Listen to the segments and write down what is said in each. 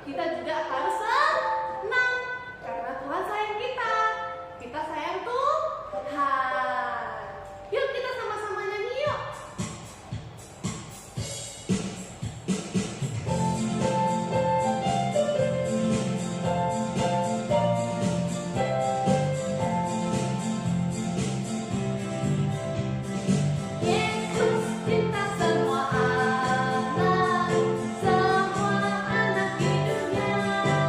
kita juga harus senang karena Tuhan sayang kita. Kita sayang Tuhan. Yuk kita sama-sama nyanyi yuk. Yesus cinta semua anak di dunia.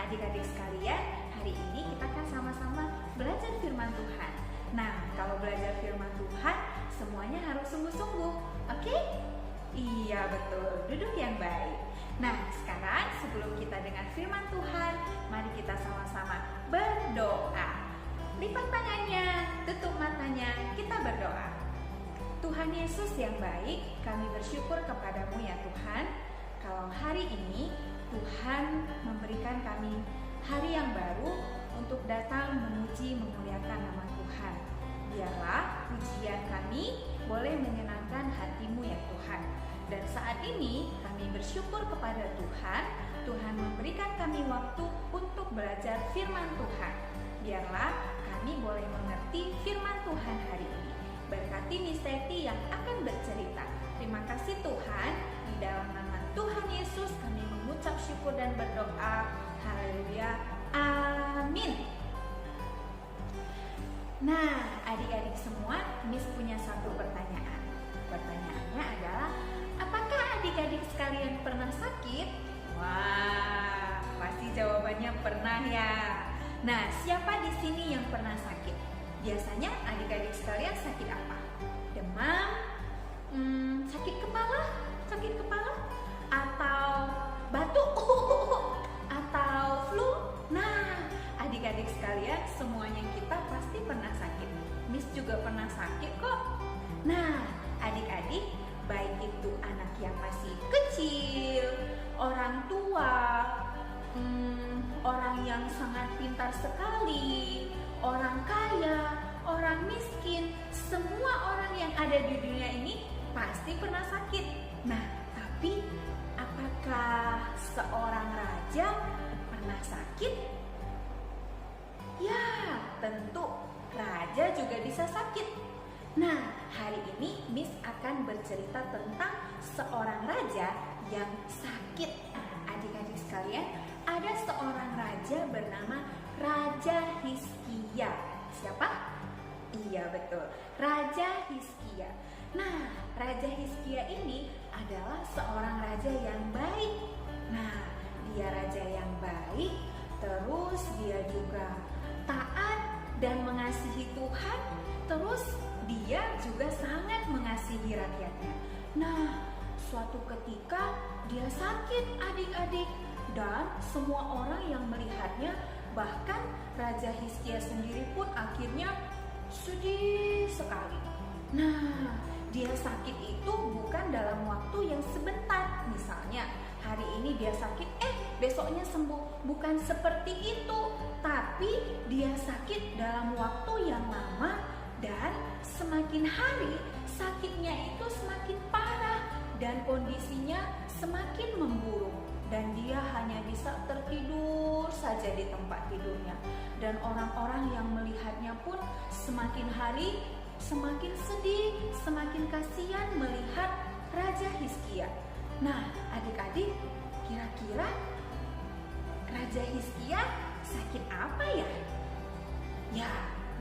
adik-adik sekalian, hari ini kita akan sama-sama belajar firman Tuhan. Nah, kalau belajar firman Tuhan, semuanya harus sungguh-sungguh, oke? Iya, betul. Duduk yang baik. Nah, sekarang sebelum kita dengar firman Tuhan, mari kita sama-sama berdoa. Lipat tangannya, tutup matanya, kita berdoa. Tuhan Yesus yang baik, kami bersyukur kepadamu ya Tuhan. Kalau hari ini Tuhan memberikan kami hari yang baru untuk datang memuji memuliakan nama Tuhan. Biarlah pujian kami boleh menyenangkan hatimu ya Tuhan. Dan saat ini kami bersyukur kepada Tuhan, Tuhan memberikan kami waktu untuk belajar firman Tuhan. Biarlah kami boleh mengerti firman Tuhan hari ini. Berkati Miss Teti yang akan bercerita. Terima kasih Tuhan, di dalam nama Tuhan Yesus kami mengucap syukur dan berdoa. Haleluya, amin. Nah, adik-adik semua, Miss punya satu pertanyaan. Pertanyaannya adalah, apakah adik-adik sekalian pernah sakit? Wah, pasti jawabannya pernah ya. Nah, siapa di sini yang pernah sakit? Biasanya adik-adik sekalian sakit apa? Demam? Sakit kepala? Atau batuk? Atau flu? Nah, adik-adik sekalian, semuanya kita pasti pernah sakit. Miss juga pernah sakit kok. Nah, adik-adik, baik itu anak yang masih kecil, orang tua, orang yang sangat pintar sekali, orang kaya, orang miskin, semua orang yang ada di dunia ini pasti pernah sakit. Nah, tapi apakah seorang raja pernah sakit? Ya, tentu raja juga bisa sakit. Nah, hari ini Miss akan bercerita tentang seorang raja yang sakit. Adik-adik sekalian, ada seorang raja bernama Raja Hizkia. Siapa? Iya, betul, Raja Hizkia. Nah, Raja Hizkia ini adalah seorang raja yang baik. Nah, dia raja yang baik, terus dia juga taat dan mengasihi Tuhan, terus dia juga sangat mengasihi rakyatnya. Nah, suatu ketika dia sakit adik-adik, dan semua orang yang melihatnya, bahkan Raja Hizkia sendiri pun akhirnya sedih sekali. Nah, dia sakit itu bukan dalam waktu yang sebentar. Misalnya, hari ini dia sakit, besoknya sembuh. Bukan seperti itu. Tapi dia sakit dalam waktu yang lama, dan semakin hari sakitnya itu semakin parah dan kondisinya semakin memburuk. Dan dia hanya bisa tertidur saja di tempat tidurnya. Dan orang-orang yang melihatnya pun semakin hari semakin sedih, semakin kasihan melihat Raja Hizkia. Nah, adik-adik, kira-kira Raja Hizkia sakit apa ya? Ya,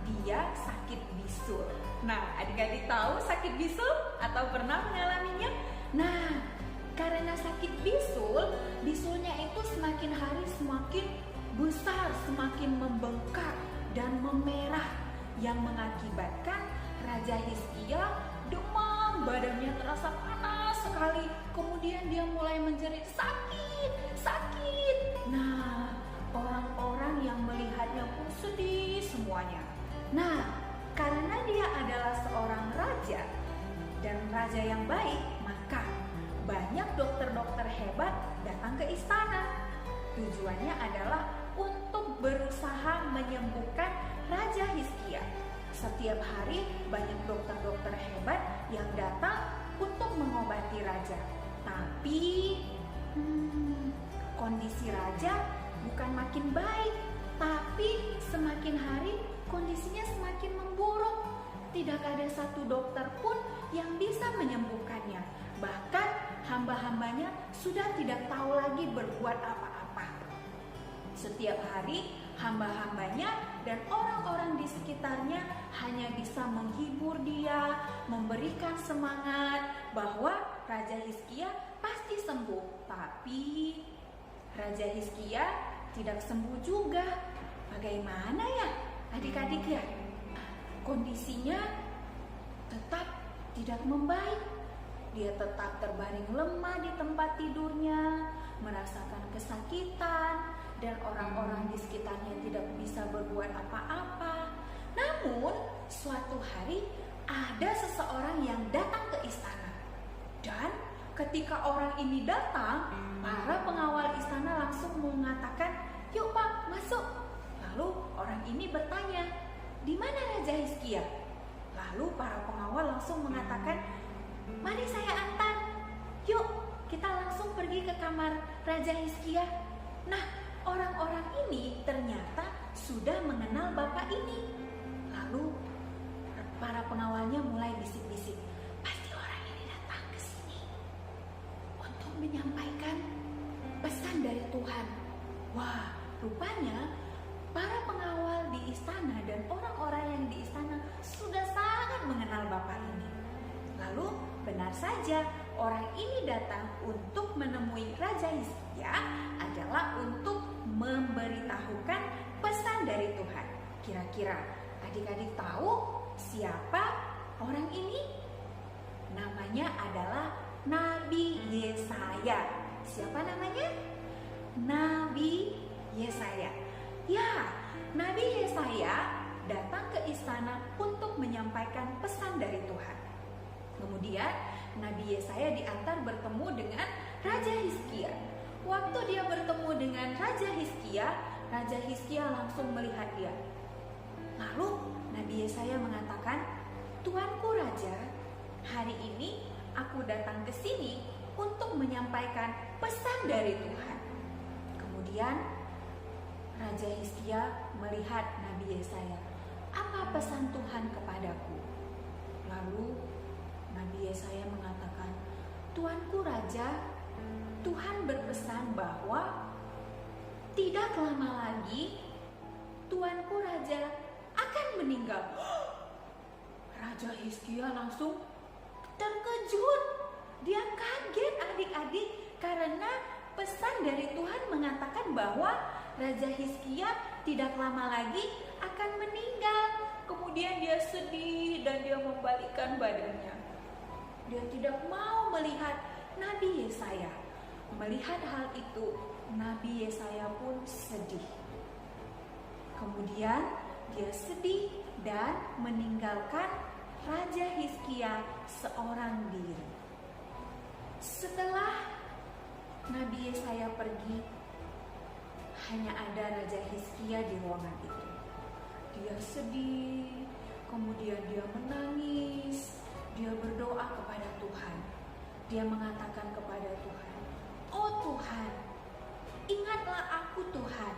dia sakit bisul. Nah, adik-adik tahu sakit bisul atau pernah mengalaminya? Nah, karena sakit bisul, bisulnya itu semakin hari semakin besar, semakin membengkak dan memerah, yang mengakibatkan Raja Hizkia demam, badannya terasa panas sekali. Kemudian dia mulai menjerit sakit. Nah, orang-orang yang melihatnya pun sedih semuanya. Nah, karena dia adalah seorang raja dan raja yang baik, maka banyak dokter-dokter hebat datang ke istana. Tujuannya adalah untuk berusaha menyembuhkan Raja Hizkia. Setiap hari banyak dokter-dokter hebat yang datang untuk mengobati raja. Tapi kondisi raja bukan makin baik, tapi semakin hari kondisinya semakin memburuk. Tidak ada satu dokter pun yang bisa menyembuhkannya. Bahkan hamba-hambanya sudah tidak tahu lagi berbuat apa-apa. Setiap hari hamba-hambanya dan orang-orang di sekitarnya hanya bisa menghibur dia, memberikan semangat bahwa Raja Hizkia pasti sembuh. Tapi Raja Hizkia tidak sembuh juga. Bagaimana ya adik-adik ya? Kondisinya tetap tidak membaik. Dia tetap terbaring lemah di tempat tidurnya, merasakan kesakitan, dan orang-orang di sekitarnya tidak bisa berbuat apa-apa. Namun, suatu hari ada seseorang yang datang ke istana. Dan ketika orang ini datang, para pengawal istana langsung mengatakan, "Yuk Pak, masuk." Lalu orang ini bertanya, "Di mana Raja Hizkia?" Lalu para pengawal langsung mengatakan, "Mari saya antar. Yuk, kita langsung pergi ke kamar Raja Hizkia." Nah, orang-orang ini ternyata sudah mengenal bapak ini. Lalu para pengawalnya mulai bisik-bisik, "Pasti orang ini datang ke sini untuk menyampaikan pesan dari Tuhan." Wah, rupanya para pengawal di istana dan orang-orang yang di istana sudah sangat mengenal bapak ini. Lalu benar saja orang ini datang untuk menemui Raja Hizkia adalah untuk memberitahukan pesan dari Tuhan. Kira-kira adik-adik tahu siapa orang ini? Namanya adalah Nabi Yesaya. Siapa namanya? Nabi Yesaya. Ya, Nabi Yesaya datang ke istana untuk menyampaikan pesan dari Tuhan. Kemudian Nabi Yesaya diantar bertemu dengan Raja Hizkia. Waktu dia bertemu dengan Raja Hizkia langsung melihat dia. Lalu Nabi Yesaya mengatakan, "Tuanku Raja, hari ini aku datang ke sini untuk menyampaikan pesan dari Tuhan." Kemudian Raja Hizkia melihat Nabi Yesaya. "Apa pesan Tuhan kepadaku?" Lalu Nabi Yesaya mengatakan, "Tuanku Raja, Tuhan berpesan bahwa tidak lama lagi Tuanku Raja akan meninggal." Raja Hizkia langsung terkejut. Dia kaget adik-adik karena pesan dari Tuhan mengatakan bahwa Raja Hizkia tidak lama lagi akan meninggal. Kemudian dia sedih dan dia membalikkan badannya. Dia tidak mau melihat Nabi Yesaya. Melihat hal itu, Nabi Yesaya pun sedih. Kemudian dia sedih dan meninggalkan Raja Hizkia seorang diri. Setelah Nabi Yesaya pergi, hanya ada Raja Hizkia di ruangan itu. Dia sedih, kemudian dia menangis, dia berdoa kepada Tuhan. Dia mengatakan kepada Tuhan, "Oh Tuhan, ingatlah aku Tuhan.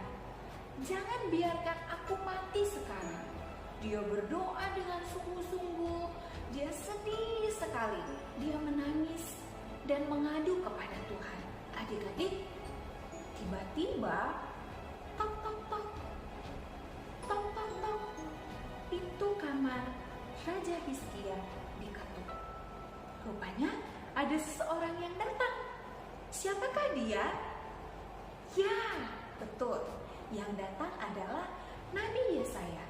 Jangan biarkan aku mati sekarang." Dia berdoa dengan sungguh-sungguh. Dia sedih sekali. Dia menangis dan mengadu kepada Tuhan. Adik-adik, tiba-tiba tok tok tok, tok tok tok, pintu kamar Raja Hizkia diketuk. Rupanya ada seseorang yang datang. Siapakah dia? Ya, betul. Yang datang adalah Nabi Yesaya.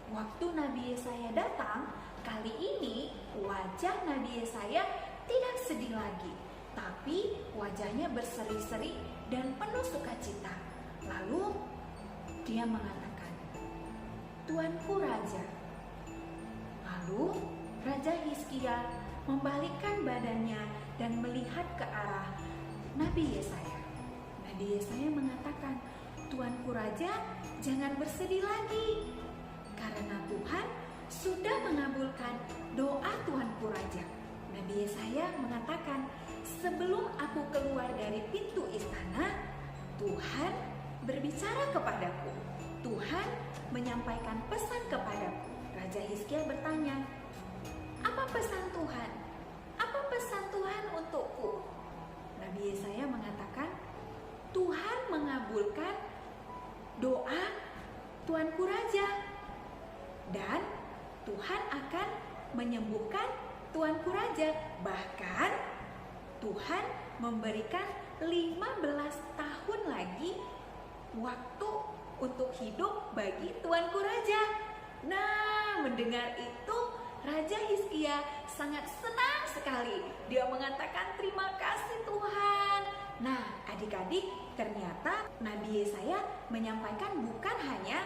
Waktu Nabi Yesaya datang, kali ini wajah Nabi Yesaya tidak sedih lagi, tapi wajahnya berseri-seri dan penuh sukacita. Lalu dia mengatakan, "Tuanku Raja." Lalu Raja Hizkia membalikkan badannya dan melihat ke arah Nabi Yesaya. Nabi Yesaya mengatakan, "Tuanku Raja, jangan bersedih lagi, karena Tuhan sudah mengabulkan doa Tuanku Raja." Nabi Yesaya mengatakan, "Sebelum aku keluar dari pintu istana, Tuhan berbicara kepadaku. Tuhan menyampaikan pesan kepadaku." Raja Hizkia bertanya, "Apa pesan Tuhan? Apa pesan Tuhan untukku?" Nabi Yesaya mengatakan, "Tuhan mengabulkan doa Tuanku Raja, dan Tuhan akan menyembuhkan Tuanku Raja. Bahkan Tuhan memberikan 15 tahun lagi waktu untuk hidup bagi tuanku raja. Nah, mendengar itu Raja Hizkia sangat senang sekali. Dia mengatakan, terima kasih Tuhan. Nah, adik-adik, ternyata Nabi Yesaya menyampaikan bukan hanya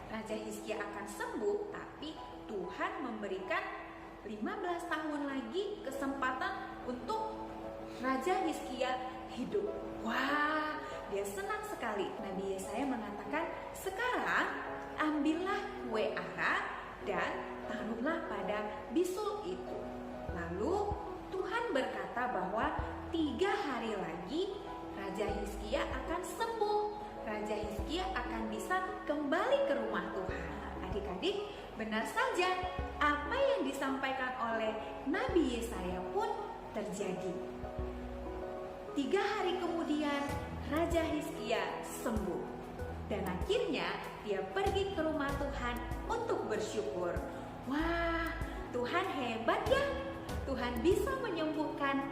Raja Hizkia akan sembuh, tapi Tuhan memberikan 15 tahun lagi kesempatan untuk Raja Hizkia hidup. Wah, dia senang sekali. Nabi Yesaya mengatakan, sekarang ambillah kue ara dan taruhlah pada bisul itu. Lalu Tuhan berkata bahwa 3 hari lagi Raja Hizkia akan sembuh. Raja Hizkia akan bisa kembali ke rumah Tuhan. Adik-adik, benar saja apa yang disampaikan oleh Nabi Yesaya pun terjadi. 3 hari kemudian Raja Hizkia sembuh. Dan akhirnya dia pergi ke rumah Tuhan untuk bersyukur. Wah, Tuhan hebat ya. Tuhan bisa menyembuhkan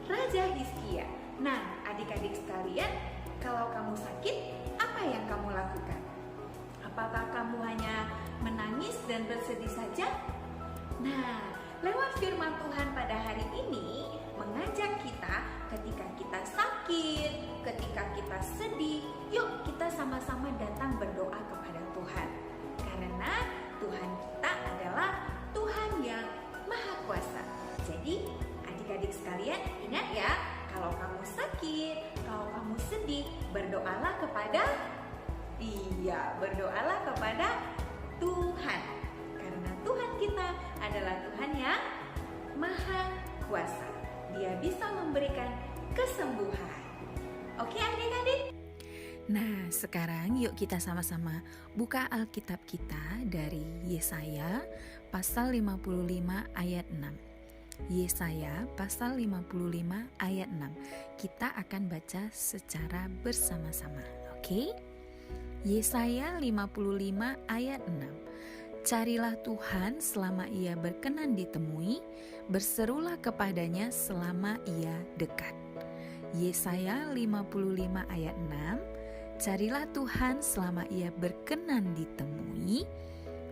Raja Hizkia. Nah, adik-adik sekalian, kalau kamu sakit, apa yang kamu lakukan? Apakah kamu hanya menangis dan bersedih saja? Nah, lewat firman Tuhan pada hari ini mengajak kita ketika kita sakit, ketika kita sedih, yuk kita sama-sama datang berdoa kepada Tuhan. Karena Tuhan kita adalah Tuhan yang Maha Kuasa. Jadi adik-adik sekalian ingat ya, kalau kamu sakit, kalau kamu sedih, berdoalah kepada Tuhan. Karena Tuhan kita adalah Tuhan yang Maha Kuasa. Dia bisa memberikan kesembuhan. Oke adik-adik? Nah, sekarang yuk kita sama-sama buka Alkitab kita dari Yesaya pasal 55 ayat 6. Yesaya pasal 55 ayat 6. Kita akan baca secara bersama-sama. Oke? Yesaya 55 ayat 6. Carilah Tuhan selama ia berkenan ditemui, berserulah kepadanya selama ia dekat. Yesaya 55 ayat 6. Carilah Tuhan selama ia berkenan ditemui,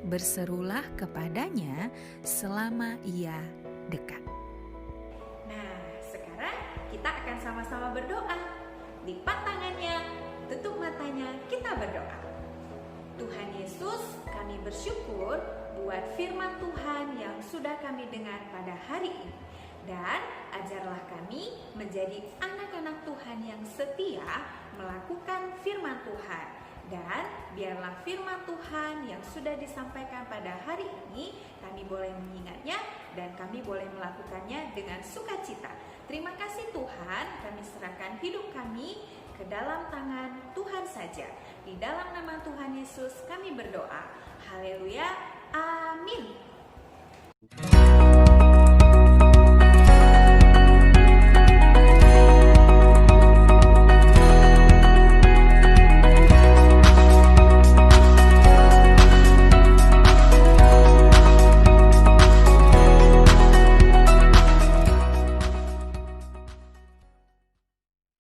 berserulah kepadanya selama ia dekat. Nah, sekarang kita akan sama-sama berdoa. Lipat tangannya, tutup matanya, kita berdoa. Tuhan Yesus, kami bersyukur buat firman Tuhan yang sudah kami dengar pada hari ini. Dan ajarlah kami menjadi anak-anak Tuhan yang setia melakukan firman Tuhan. Dan biarlah firman Tuhan yang sudah disampaikan pada hari ini kami boleh mengingatnya dan kami boleh melakukannya dengan sukacita. Terima kasih Tuhan, kami serahkan hidup kami ke dalam tangan Tuhan saja. Di dalam nama Tuhan Yesus kami berdoa. Haleluya. Amin.